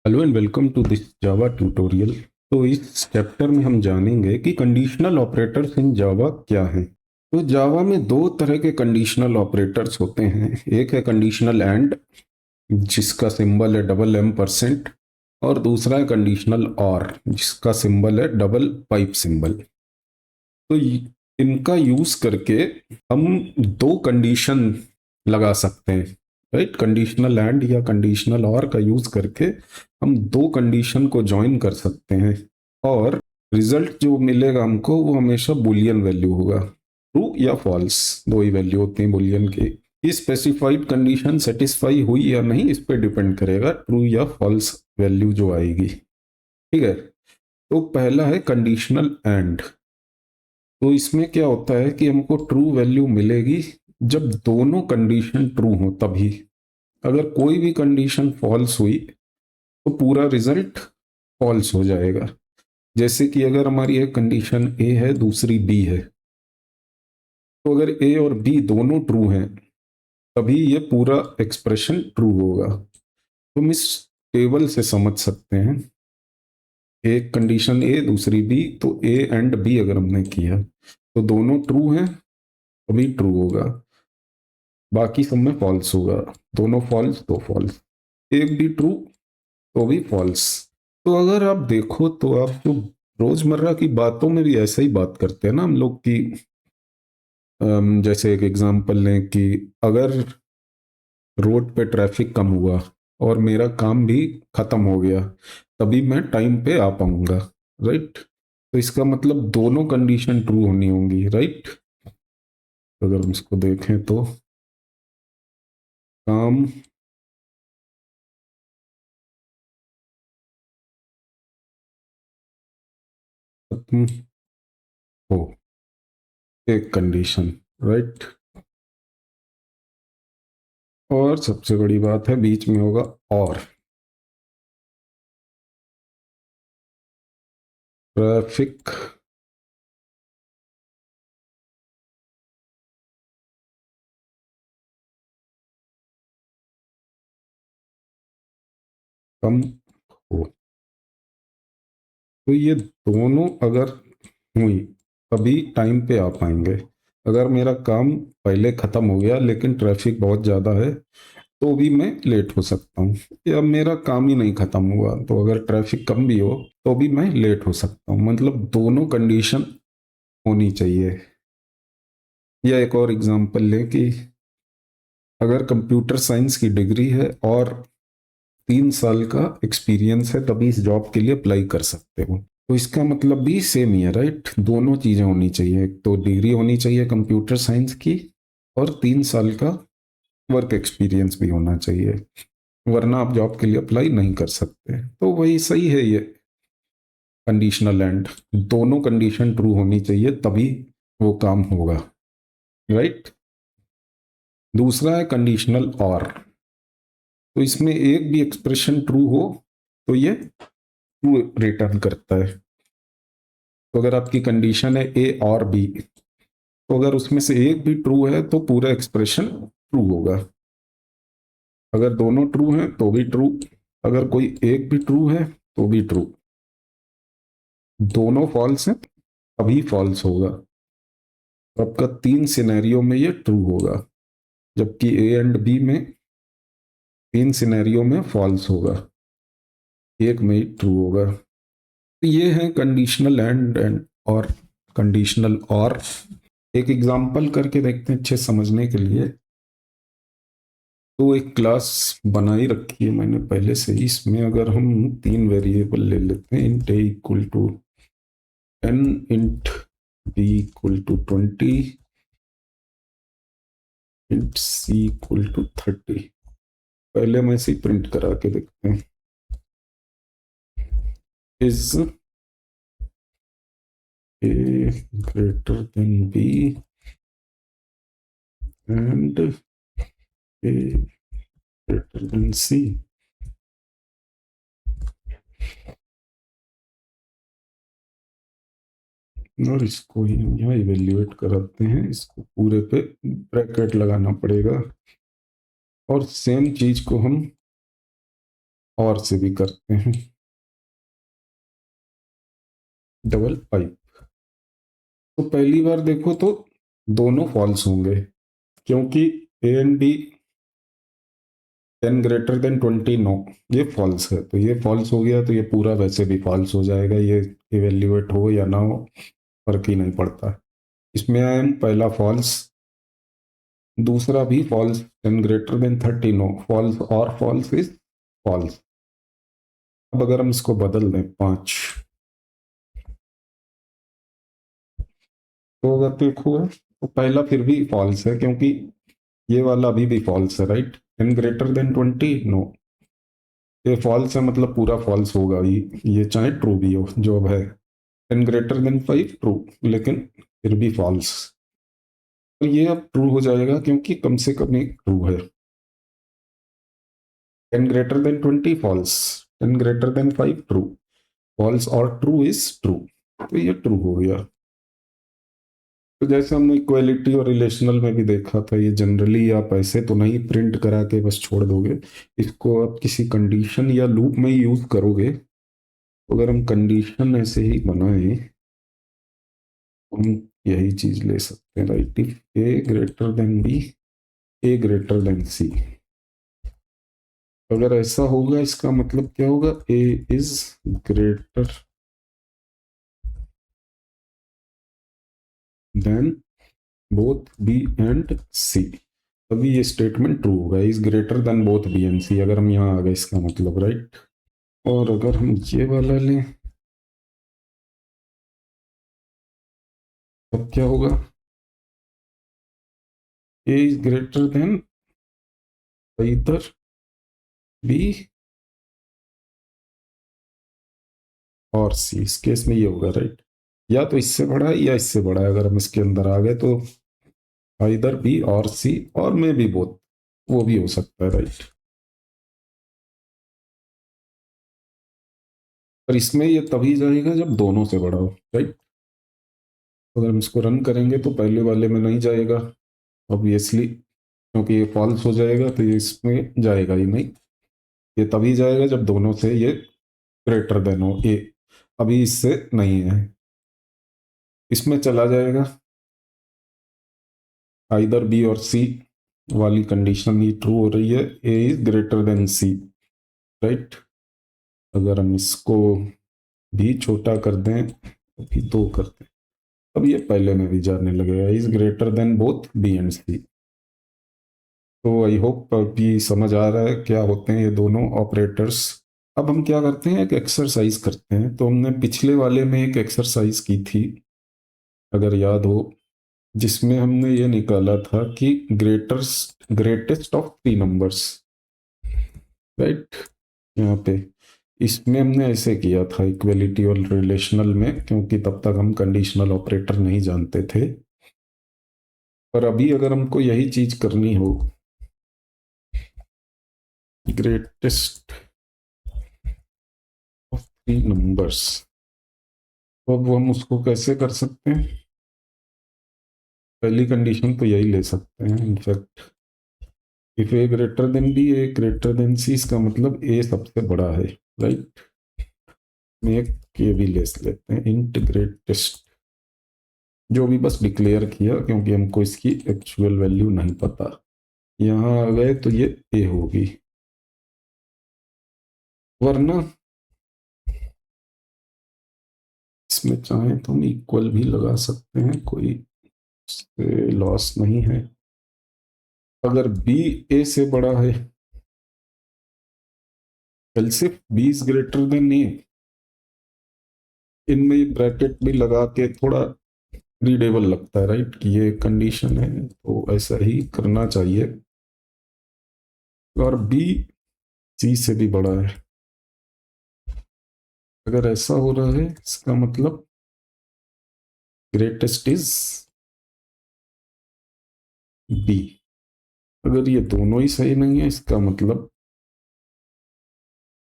Hello and welcome to this Java tutorial. तो इस chapter में हम जानेंगे कि कंडीशनल ऑपरेटर्स इन जावा क्या हैं। तो जावा में दो तरह के कंडीशनल ऑपरेटर्स होते हैं। एक है कंडीशनल एंड, जिसका सिंबल है डबल एम परसेंट, और दूसरा है कंडीशनल और, जिसका सिंबल है डबल पाइप सिंबल। तो इनका यूज करके हम दो कंडीशन लगा सकते हैं। राइट, कंडीशनल एंड या कंडीशनल और का यूज करके हम दो कंडीशन को ज्वाइन कर सकते हैं, और रिजल्ट जो मिलेगा हमको वो हमेशा बुलियन वैल्यू होगा। ट्रू या फॉल्स, दो ही वैल्यू होती हैं बुलियन की। ये स्पेसिफाइड कंडीशन सेटिस्फाई हुई या नहीं इस पर डिपेंड करेगा ट्रू या फॉल्स वैल्यू जो आएगी। ठीक है। तो पहला है कंडीशनल एंड। तो इसमें क्या होता है कि हमको ट्रू वैल्यू मिलेगी जब दोनों कंडीशन ट्रू हो तभी। अगर कोई भी कंडीशन फॉल्स हुई तो पूरा रिजल्ट फॉल्स हो जाएगा। जैसे कि अगर हमारी एक कंडीशन ए है दूसरी बी है, तो अगर ए और बी दोनों ट्रू हैं तभी ये पूरा एक्सप्रेशन ट्रू होगा। तो हम इस टेबल से समझ सकते हैं, एक कंडीशन ए दूसरी बी, तो ए एंड बी अगर हमने किया तो दोनों ट्रू हैं तभी ट्रू होगा, बाकी सब में फॉल्स होगा। दोनों फॉल्स तो फॉल्स, एक भी ट्रू तो भी फॉल्स। तो अगर आप देखो तो आप जो रोजमर्रा की बातों में भी ऐसा ही बात करते हैं ना हम लोग की। जैसे एक एग्जांपल लें कि अगर रोड पे ट्रैफिक कम हुआ और मेरा काम भी खत्म हो गया तभी मैं टाइम पे आ पाऊंगा। राइट। तो इसका मतलब दोनों कंडीशन ट्रू होनी होंगी। राइट। तो अगर हम इसको देखें तो काम खत्म हो, एक कंडीशन। राइट। और सबसे बड़ी बात है बीच में होगा और, ट्रैफिक कम हो। तो ये दोनों अगर हुई तभी टाइम पे आ पाएंगे। अगर मेरा काम पहले खत्म हो गया लेकिन ट्रैफिक बहुत ज़्यादा है तो भी मैं लेट हो सकता हूँ, या मेरा काम ही नहीं खत्म हुआ तो अगर ट्रैफिक कम भी हो तो भी मैं लेट हो सकता हूँ। मतलब दोनों कंडीशन होनी चाहिए। या एक और एग्जांपल लें कि अगर कंप्यूटर साइंस की डिग्री है और 3 साल का एक्सपीरियंस है तभी इस जॉब के लिए अप्लाई कर सकते हो। तो इसका मतलब भी सेम ही है। राइट, दोनों चीजें होनी चाहिए, एक तो डिग्री होनी चाहिए कंप्यूटर साइंस की, और 3 साल का वर्क एक्सपीरियंस भी होना चाहिए, वरना आप जॉब के लिए अप्लाई नहीं कर सकते। तो वही सही है ये कंडीशनल एंड, दोनों कंडीशन ट्रू होनी चाहिए तभी वो काम होगा। राइट। दूसरा है कंडीशनल और। तो इसमें एक भी एक्सप्रेशन ट्रू हो तो ये ट्रू रिटर्न करता है। तो अगर आपकी कंडीशन है ए और बी, तो अगर उसमें से एक भी ट्रू है तो पूरा एक्सप्रेशन ट्रू होगा। अगर दोनों ट्रू हैं तो भी ट्रू, अगर कोई एक भी ट्रू है तो भी ट्रू, दोनों फॉल्स हैं तभी फॉल्स होगा। तो आपका 3 सिनेरियो में ये ट्रू होगा, जबकि ए एंड बी में 3 सिनेरियो में फॉल्स होगा, एक में ही ट्रू होगा। तो ये है कंडीशनल एंड और कंडीशनल और। एक एग्जांपल करके देखते हैं अच्छे समझने के लिए। तो एक क्लास बनाई रखी है मैंने पहले से ही, इसमें अगर हम 3 वेरिएबल ले लेते हैं, int a equal to 10, int b equal to 20, int c equal to 30। पहले हम ऐसे ही प्रिंट करा के देखते हैं, is A greater than B and A greater than C. और इसको ही हम यहाँ इवेल्युएट कराते हैं, इसको पूरे पे ब्रैकेट लगाना पड़ेगा। और सेम चीज को हम और से भी करते हैं, डबल पाइप। तो पहली बार देखो तो दोनों फॉल्स होंगे, क्योंकि a and b 10 greater than 20 no, ये फॉल्स है, तो ये फॉल्स हो गया, तो ये पूरा वैसे भी फॉल्स हो जाएगा, ये इवेल्युएट हो या ना हो फर्क ही नहीं पड़ता। इसमें आई एम पहला फॉल्स, दूसरा भी false, 10 greater than 30 no, false और फॉल्स इज फॉल्स। अब अगर हम इसको बदल दें 5, तो अगर देखो तो पहला फिर भी फॉल्स है, क्योंकि ये वाला अभी भी फॉल्स है, राइट। 10 ग्रेटर देन 20 नो, ये फॉल्स है, मतलब पूरा फॉल्स होगा ही, ये चाहे ट्रू भी हो जो अब है। 10 ग्रेटर देन 5 ट्रू, लेकिन फिर भी फॉल्स। तो ये अब ट्रू हो जाएगा, क्योंकि कम से कम एक ट्रू है। 10 greater than 20 false, 10 greater than 5 true, false और ट्रू इज ट्रू, तो ये ट्रू हो गया। तो जैसे हमने इक्वालिटी और रिलेशनल में भी देखा था, ये जनरली आप ऐसे तो नहीं प्रिंट करा के बस छोड़ दोगे, इसको आप किसी कंडीशन या लूप में यूज करोगे। तो अगर हम कंडीशन ऐसे ही बनाए, हम यही चीज ले सकते हैं, right. If A greater than B, A greater than C, अगर ऐसा होगा इसका मतलब क्या होगा, A is greater than both B and C, तभी ये स्टेटमेंट ट्रू होगा, is greater than both B and C, अगर हम यहाँ आ गए इसका मतलब, राइट। और अगर हम ये वाला लें, तब क्या होगा, ए इज ग्रेटर देन इधर बी और सी, इस केस में ये होगा, राइट। या तो इससे बड़ा है या इससे बड़ा है, अगर हम इसके अंदर आ गए तो इधर बी और सी, और में भी बोथ, वो भी हो सकता है, राइट। पर इसमें ये तभी जाएगा जब दोनों से बड़ा हो, राइट। अगर हम इसको रन करेंगे तो पहले वाले में नहीं जाएगा ऑब्वियसली, क्योंकि ये फॉल्स हो जाएगा, तो ये इसमें जाएगा ही नहीं। ये तभी जाएगा जब दोनों से ये ग्रेटर देन हो, ए अभी इससे नहीं है, इसमें चला जाएगा। आइदर बी और सी वाली कंडीशन ही ट्रू हो रही है, A is greater than C, right. अगर हम इसको भी छोटा कर दें, अभी 2 कर दें, अब ये पहले में भी जाने लगेगा, is greater than both B and C. तो आई होप अभी समझ आ रहा है क्या होते हैं ये दोनों ऑपरेटर्स। अब हम क्या करते हैं, एक एक्सरसाइज करते हैं। तो हमने पिछले वाले में एक एक्सरसाइज की थी, अगर याद हो, जिसमें हमने ये निकाला था कि ग्रेटेस्ट ऑफ 3 नंबर्स, राइट। यहाँ पे इसमें हमने ऐसे किया था इक्वलिटी और रिलेशनल में, क्योंकि तब तक हम कंडीशनल ऑपरेटर नहीं जानते थे। पर अभी अगर हमको यही चीज करनी हो, ग्रेटेस्ट ऑफ 3 नंबर्स, तो अब हम उसको कैसे कर सकते हैं। पहली कंडीशन तो यही ले सकते हैं in fact, if A greater than B, A greater than C, इसका मतलब ए सबसे बड़ा है, राइट। में एक ये भी ले लेते हैं, इंट ग्रेटेस्ट, जो भी बस डिक्लेयर किया, क्योंकि हमको इसकी एक्चुअल वैल्यू नहीं पता। यहाँ आ गए तो ये ए होगी, वरना इसमें चाहे तो हम इक्वल भी लगा सकते हैं, कोई लॉस नहीं है। अगर बी ए से बड़ा है, सिर्फ बी इज ग्रेटर देन ए, इनमें ब्रैकेट भी लगा के थोड़ा रीडेबल लगता है, राइट, कि ये कंडीशन है, तो ऐसा ही करना चाहिए। और बी सी से भी बड़ा है, अगर ऐसा हो रहा है इसका मतलब ग्रेटेस्ट इज बी। अगर ये दोनों ही सही नहीं है, इसका मतलब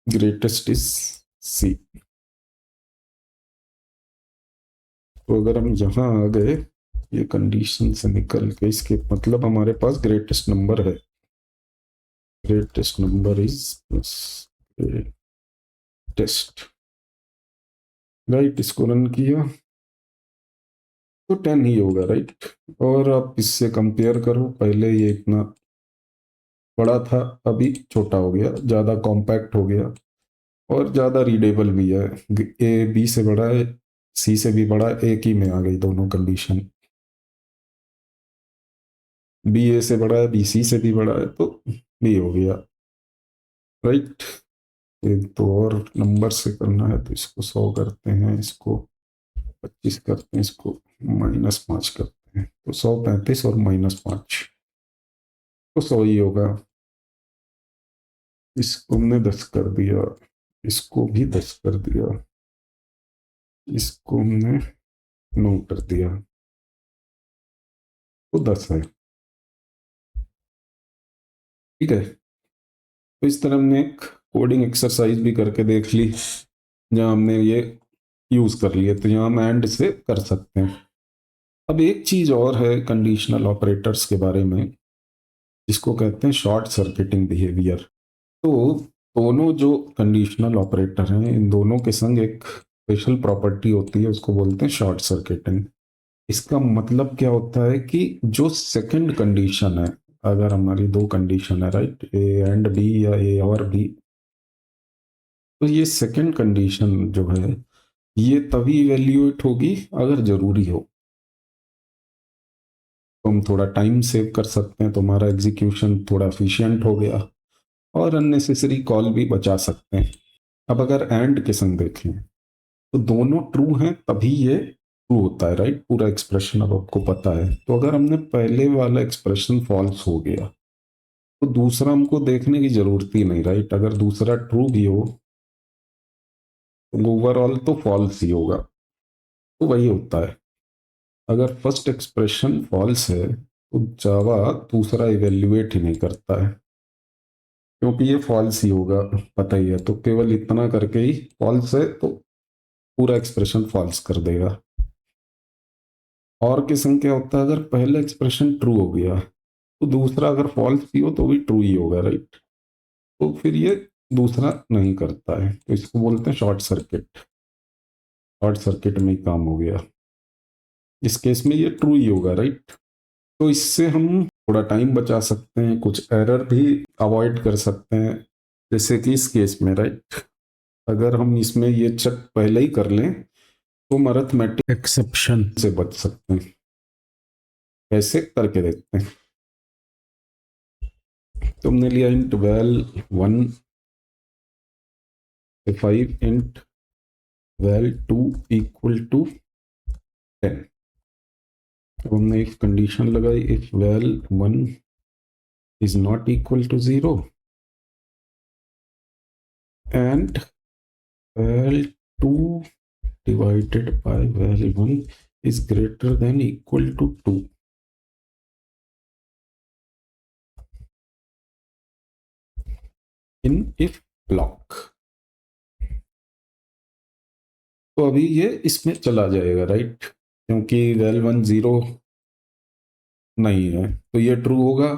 ग्रेटेस्ट इज सी। तो अगर हम यहाँ आ गए, ये कंडीशन से निकल के, इसके मतलब हमारे पास ग्रेटेस्ट नंबर है, greatest number is plus test, right, इसको रन किया तो 10 ही होगा, राइट। और आप इससे कंपेयर करो, पहले ये इतना बड़ा था, अभी छोटा हो गया, ज़्यादा कॉम्पैक्ट हो गया और ज़्यादा रीडेबल भी है। ए बी से बड़ा है, सी से भी बड़ा है, एक ही में आ गई दोनों कंडीशन। बी ए से बड़ा है, बी सी से भी बड़ा है, तो बी हो गया, राइट। एक तो और नंबर से करना है, तो इसको 100 करते हैं, इसको 25 करते हैं, इसको -5 करते हैं, तो 135 और -5 तो 100 ही होगा। इसको हमने 10 कर दिया, इसको भी 10 कर दिया, इसको हमने 9 कर दिया, तो 10 है, ठीक है। तो इस तरह हमने एक कोडिंग एक्सरसाइज भी करके देख ली, जहाँ हमने ये यूज कर लिए, तो यहाँ हम एंड से कर सकते हैं। अब एक चीज और है कंडीशनल ऑपरेटर्स के बारे में, जिसको कहते हैं शॉर्ट सर्किटिंग बिहेवियर। तो दोनों जो कंडीशनल ऑपरेटर हैं, इन दोनों के संग एक स्पेशल प्रॉपर्टी होती है, उसको बोलते हैं शॉर्ट सर्किटिंग। इसका मतलब क्या होता है कि जो सेकंड कंडीशन है, अगर हमारी दो कंडीशन है, राइट, ए एंड बी या ए और बी, तो ये सेकंड कंडीशन जो है ये तभी इवेल्युएट होगी अगर जरूरी हो। तो हम थोड़ा टाइम सेव कर सकते हैं, तो हमारा एग्जीक्यूशन थोड़ा एफिशिएंट हो गया और अननेसेसरी कॉल भी बचा सकते हैं। अब अगर एंड के संग देखें, तो दोनों ट्रू हैं तभी ये ट्रू होता है, राइट। पूरा एक्सप्रेशन अब आपको पता है। तो अगर हमने पहले वाला एक्सप्रेशन फॉल्स हो गया, तो दूसरा हमको देखने की जरूरत ही नहीं, राइट। अगर दूसरा ट्रू भी हो तो ओवरऑल तो फॉल्स ही होगा। तो वही होता है, अगर फर्स्ट एक्सप्रेशन फॉल्स है तो जावा दूसरा इवेल्युएट ही नहीं करता है, क्योंकि ये फॉल्स ही होगा, पता ही है। तो केवल इतना करके ही फॉल्स है तो पूरा एक्सप्रेशन फॉल्स कर देगा। और के संग क्या होता है, अगर पहला एक्सप्रेशन ट्रू हो गया तो दूसरा अगर फॉल्स भी हो तो भी ट्रू ही होगा, राइट। तो फिर ये दूसरा नहीं करता है, तो इसको बोलते हैं शॉर्ट सर्किट। शॉर्ट सर्किट में ही काम हो गया, इस केस में ये ट्रू ही होगा, राइट। तो इससे हम थोड़ा टाइम बचा सकते हैं, कुछ एरर भी अवॉइड कर सकते हैं, जैसे कि इस केस में, राइट। अगर हम इसमें ये चेक पहले ही कर लें तो हम अरिथमेटिक एक्सेप्शन से बच सकते हैं। कैसे करके देखते हैं। तुमने लिया इंट वैल 1 से 5 इंट वैल 2 इक्वल टू 10। अब हमने एक कंडीशन लगाई, if val 1 is not equal to 0 and val 2 divided by val 1 is greater than equal to 2। in if block। तो अभी ये इसमें चला जाएगा, राइट, क्योंकि वैल 1 0 नहीं है, तो ये ट्रू होगा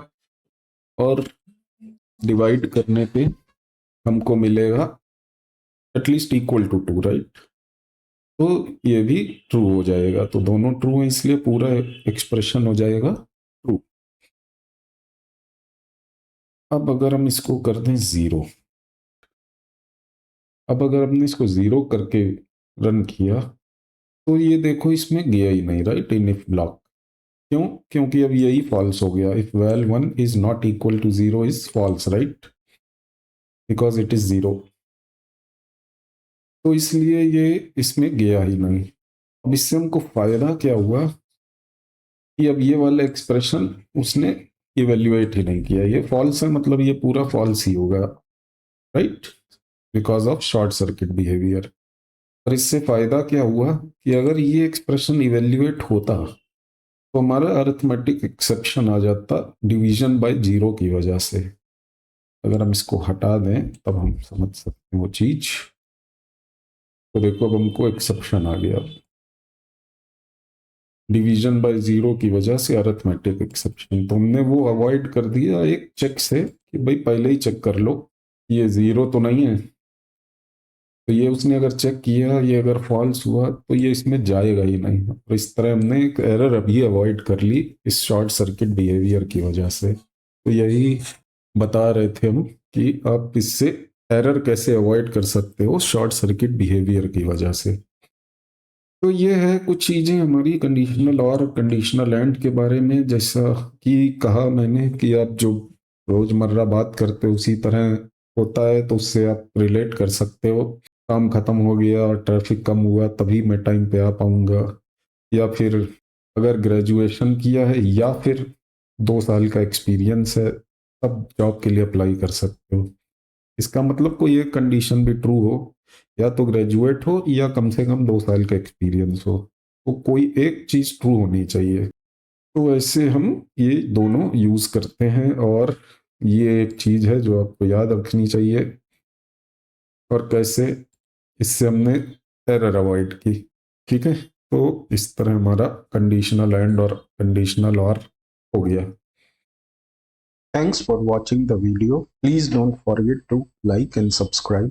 और डिवाइड करने पे हमको मिलेगा एटलीस्ट इक्वल टू 2, राइट। तो ये भी ट्रू हो जाएगा, तो दोनों ट्रू है, इसलिए पूरा एक्सप्रेशन हो जाएगा ट्रू। अब अगर हम इसको कर दें 0, अब अगर हमने इसको 0 करके रन किया तो ये देखो इसमें गया ही नहीं, राइट, इन इफ ब्लॉक। क्यों? क्योंकि अब यही फॉल्स हो गया, if val 1 is not equal to 0 is false, right, because it is 0। तो इसलिए ये इसमें गया ही नहीं। अब इससे हमको फायदा क्या हुआ कि अब ये वाला एक्सप्रेशन उसने इवेल्युएट ही नहीं किया, ये फॉल्स है, मतलब ये पूरा फॉल्स ही होगा, right, because of short circuit behaviour. और इससे फायदा क्या हुआ कि अगर ये एक्सप्रेशन इवेल्युएट होता तो हमारा अरिथमेटिक एक्सेप्शन आ जाता डिवीजन बाय 0 की वजह से। अगर हम इसको हटा दें तब हम समझ सकते हैं वो चीज। तो देखो अब हमको एक्सेप्शन आ गया, डिवीजन बाय 0 की वजह से अरिथमेटिक एक्सेप्शन, तो हमने वो अवॉइड कर दिया एक चेक से कि भाई पहले ही चेक कर लो ये ज़ीरो तो नहीं है, तो ये उसने अगर चेक किया, ये अगर फॉल्स हुआ तो ये इसमें जाएगा ही नहीं। और इस तरह हमने एक एरर अभी अवॉइड कर ली इस शॉर्ट सर्किट बिहेवियर की वजह से। तो यही बता रहे थे हम कि आप इससे एरर कैसे अवॉइड कर सकते हो शॉर्ट सर्किट बिहेवियर की वजह से। तो ये है कुछ चीज़ें हमारी कंडीशनल और कंडीशनल एंड के बारे में। जैसा कि कहा मैंने कि आप जो रोज़मर्रा बात करते हो उसी तरह होता है, तो उससे आप रिलेट कर सकते हो। काम ख़त्म हो गया और ट्रैफिक कम हुआ तभी मैं टाइम पे आ पाऊँगा, या फिर अगर ग्रेजुएशन किया है या फिर 2 साल का एक्सपीरियंस है तब जॉब के लिए अप्लाई कर सकते हो। इसका मतलब कोई एक कंडीशन भी ट्रू हो, या तो ग्रेजुएट हो या कम से कम 2 साल का एक्सपीरियंस हो, तो कोई एक चीज ट्रू होनी चाहिए। तो ऐसे हम ये दोनों यूज करते हैं, और ये एक चीज है जो आपको याद रखनी चाहिए। और कैसे इससे हमने एरर अवॉइड की। ठीक है, तो इस तरह हमारा कंडीशनल एंड और कंडीशनल और हो गया। Thanks for watching the video. Please don't forget to like and subscribe.